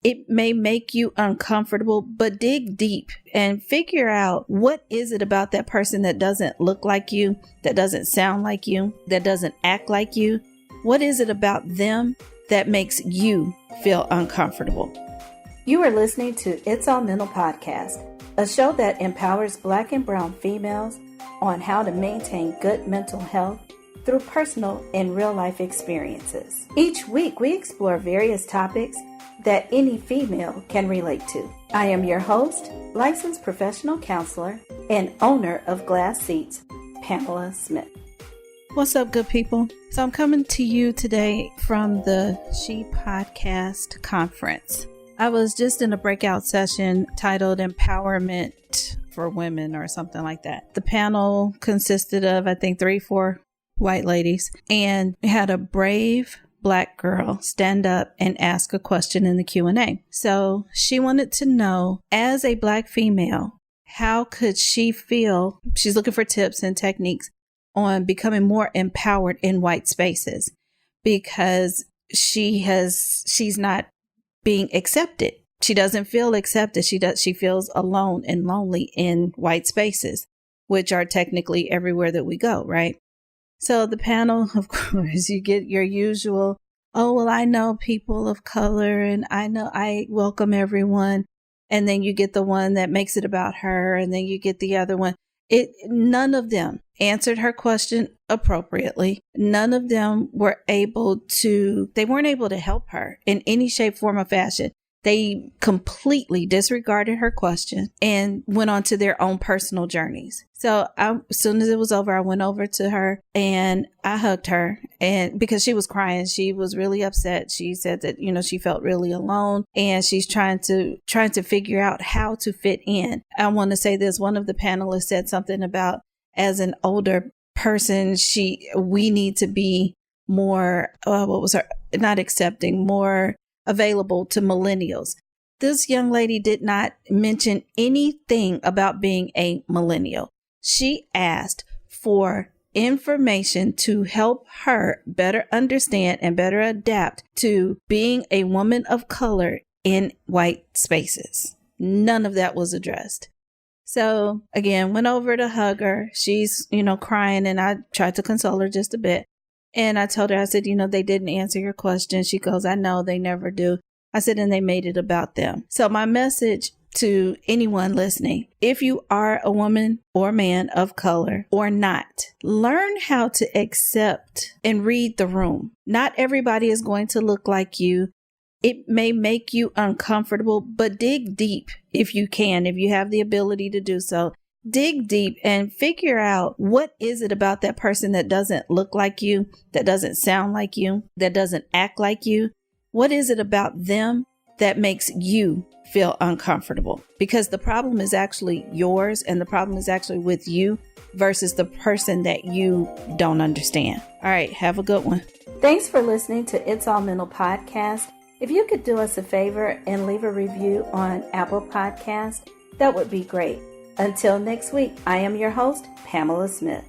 It may make you uncomfortable, but dig deep and figure out what is it about that person that doesn't look like you, that doesn't sound like you, that doesn't act like you. What is it about them that makes you feel uncomfortable? You are listening to It's All Mental Podcast, a show that empowers Black and brown females on how to maintain good mental health through personal and real life experiences. Each week, we explore various topics that any female can relate to. I am your host, licensed professional counselor, and owner of Glass Seats, Pamela Smith. What's up, good people? So I'm coming to you today from the She Podcast Conference. I was just in a breakout session titled Empowerment for Women or something like that. The panel consisted of, I think, 3-4 white ladies, and had a brave Black girl stand up and ask a question in the Q&A. So she wanted to know, as a Black female, how could she feel? She's looking for tips and techniques on becoming more empowered in white spaces because she's not being accepted. She doesn't feel accepted. She feels alone and lonely in white spaces, which are technically everywhere that we go, right? So the panel, of course, you get your usual, oh, well, I know people of color and I welcome everyone. And then you get the one that makes it about her. And then you get the other one. None of them answered her question appropriately. None of them were able to help her in any shape, form, or fashion. They completely disregarded her question and went on to their own personal journeys. So as soon as it was over, I went over to her and I hugged her, and because she was crying, she was really upset. She said that, she felt really alone and she's trying to figure out how to fit in. I want to say this. One of the panelists said something about, as an older person, we need to be more, not accepting, more available to millennials. This young lady did not mention anything about being a millennial. She asked for information to help her better understand and better adapt to being a woman of color in white spaces. None of that was addressed. So again, went over to hug her. She's, crying, and I tried to console her just a bit. And I told her, I said, they didn't answer your question. She goes, I know, they never do. I said, and they made it about them. So my message to anyone listening, if you are a woman or man of color or not, learn how to accept and read the room. Not everybody is going to look like you. It may make you uncomfortable, but dig deep if you can, if you have the ability to do so. Dig deep and figure out, what is it about that person that doesn't look like you, that doesn't sound like you, that doesn't act like you? What is it about them that makes you feel uncomfortable? Because the problem is actually yours, and the problem is actually with you versus the person that you don't understand. All right, have a good one. Thanks for listening to It's All Mental Podcast. If you could do us a favor and leave a review on Apple Podcasts, that would be great. Until next week, I am your host, Pamela Smith.